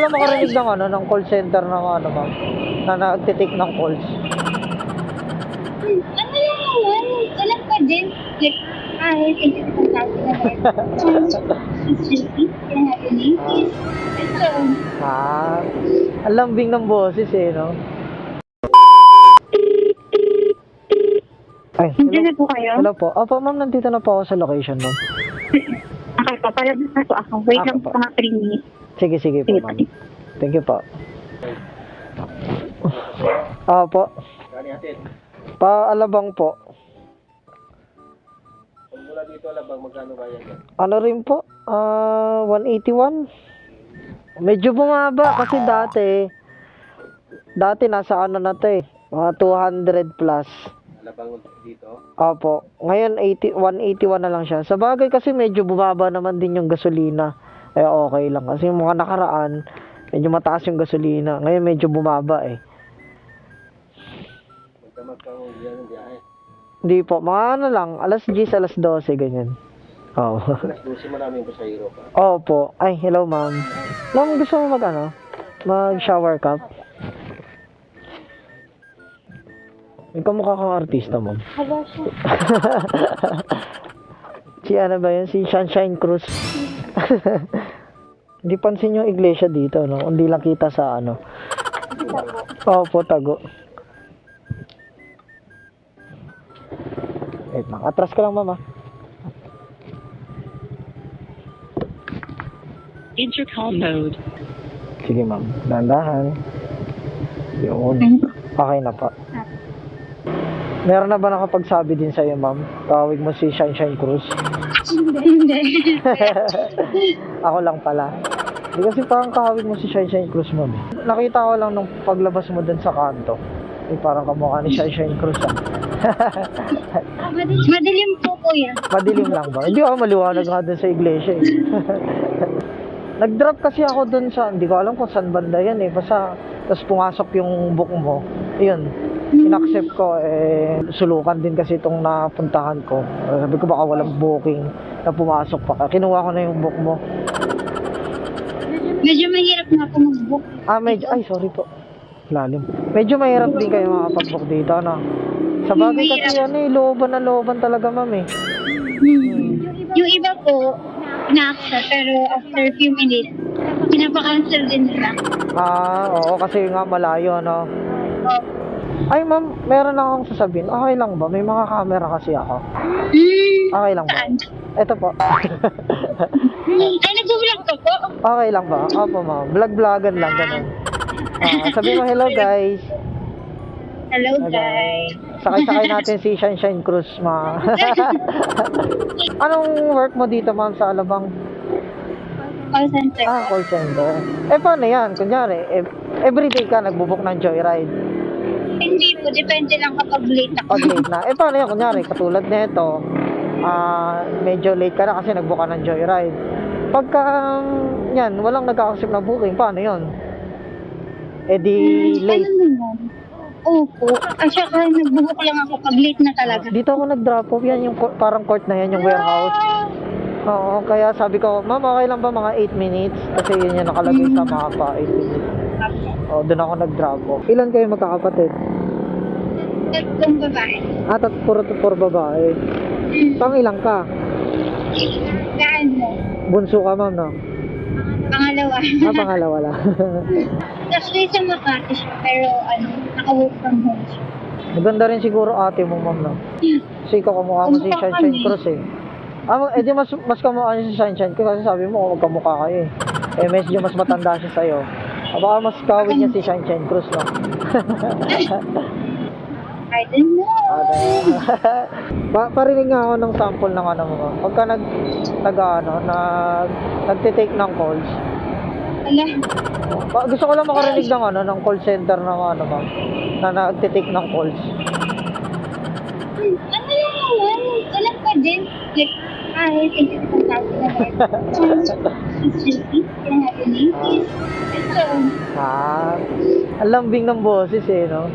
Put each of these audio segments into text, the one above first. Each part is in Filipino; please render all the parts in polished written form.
Alam makarinig ng ano, ng call center ng ano, ma'am, na nagtitake ng calls. Ano yun naman? Alam ko din. Like, thank you for talking about ito. Ang lambing ng boses eh, no? Ay, Nandiyan na po kayo? hello po. Opo, ma'am, nandito na po ako sa location, ma'am. Okay po, palabas na po ako. Wait lang po mga 3 minutes. Sige po, Sige ma'am. Thank you po. Opo. Paalabang po. Kung mula dito Alabang, magkano bayad yan? Ano rin po? 181. Medyo bumaba kasi dati nasa ano na to eh. Mga 200 plus. Alabang dito? Opo. Ngayon 181 na lang siya. Sa bagay kasi medyo bumaba naman din yung gasolina. Eh okay lang. Kasi yung mga nakaraan, medyo mataas yung gasolina. Ngayon medyo bumaba eh. Magkamag yan ang biyahe. Hindi po. Mga ano lang. Alas 10, alas 12, ganyan. Oo. Alas 12 maraming pa sa Europe. Opo. Ay, hello ma'am. Ma'am, gusto mo mag-shower cup? May kamukha kang artista, ma'am. Hala siya. Si ano ba yun? Si Sunshine Cruz. Hindi pansin yung iglesia dito, no? Hindi lang kita sa ano. Opo, tago. Wait lang. Atras ka lang, mama. Intercom mode. Sige, ma'am. Dahan-dahan. Yun. Okay na pa. Meron na ba nakapagsabi din sa'yo, ma'am? Tawag mo si Sunshine Cruz? Hindi. Ako lang pala. Hindi kasi parang kahawig mo si Sunshine Cruz, ma'am. Nakita ko lang nung paglabas mo dun sa kanto. Eh, parang kamukha ni Sunshine Cruz, ah. Madilim po kuya. Madilim lang ba? Hindi ako maliwanag nga dun sa iglesia, eh. Nag-drop kasi ako dun sa, hindi ko alam kung saan banda yan, eh. Basta, tapos pumasok yung book mo. Ayun. In-accept ko, eh, sulukan din kasi itong napuntahan ko. Sabi ko baka walang booking na pumasok pa. Kinuha ko na yung book mo. Medyo mahirap nga po mag-book. Ay, sorry po. Lalim. Medyo mahirap din kayo makapag-book dito, no? Sa bagay kasi yan eh, looban na looban talaga, ma'am eh. Yung iba po, na-accept, pero after few minutes, pinapa-cancel din nila. Oo, kasi nga malayo, no? Oh. Ay, ma'am, meron akong sasabihin. Okay lang ba? May mga camera kasi ako. Okay lang ba? Saan? Ito po. Ay, nag-vlog ka po? Okay lang ba? Opo, ma'am. Vlog-vlogan lang, ganun. Sabi mo, hello, guys. Hello, guys. Sakay-sakay natin si Sunshine Cruz, ma. Anong work mo dito, ma'am, sa Alabang? Call center. Call center. Eh, paano yan? Kunyari, everyday ka nagbubuk ng joyride. Hindi po, depende lang kapag late ako. Pag late na. Eh, paano yan? Kunyari, katulad nito, medyo late ka na kasi nagbook ka ng joyride. Pagka, yan, walang nagkakasip na booking, paano yun? Eh, di late. Ano naman? Opo. At saka nagbuhok lang ako pag late na talaga. Dito ako nag-drop off. Yan yung parang court na yan, yung warehouse. Oo, kaya sabi ko, ma'am, okay lang ba mga 8 minutes? Kasi yun yung nakalagay sa mapa, 8 minutes. Doon ako nag-drop off. Ilan kayo magkakapatid? Tatlong babae. Puro babae. Pang ilang ka? Gaano? Bunso ka, ma'am, no? Pangalawa. Pangalawa lang. Actually, sa Makati siya, pero naka-work from home siya. Maganda rin siguro ate mo, ma'am, no? Kasi ikaw kamukha mo si Sunshine Cruz, eh. Di mas kamukha niya si Sunshine Cruz kasi sabi mo, magkamukha kayo, eh. Medyo mas matanda siya sa'yo. Baka mas kawin niya si Sunshine Cruz, no? I don't know. Parinig nga ako ng sample ng ano mo, ma'am. Pagka nagtitake ng calls. Wala. Gusto ko lang makarinig ng ng call center ng ma'am, na nagtitake ng calls. Ano yun naman? Alam ko din. Like, thank you for talking about ito. Ang lambing ng boses, eh, no?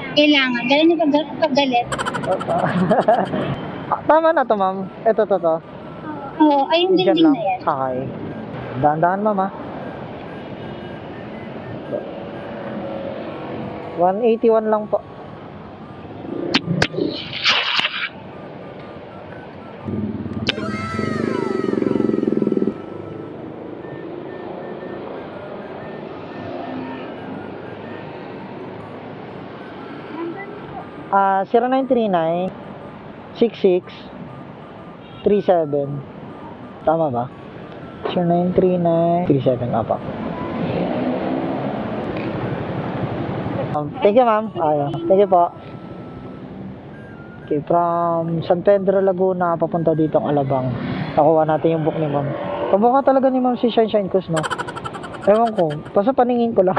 Kailangan. Galing na paggalit. Tama na to, ma'am. Ito. Oo, ayun din Diyan din lang. na yan. Okay. Dahan-dahan, ma'am, ha? 181 lang po. Ah, 0939 66 37. Tama ba? 0939 37 apa. Thank you, ma'am. Thank you po. Okay, from San Pedro, Laguna, papunta dito ang Alabang. Nakuha natin yung book ni ma'am. Pabukha talaga ni ma'am si Shine Shine Cruise, no? Ewan ko. Basta paningin ko lang.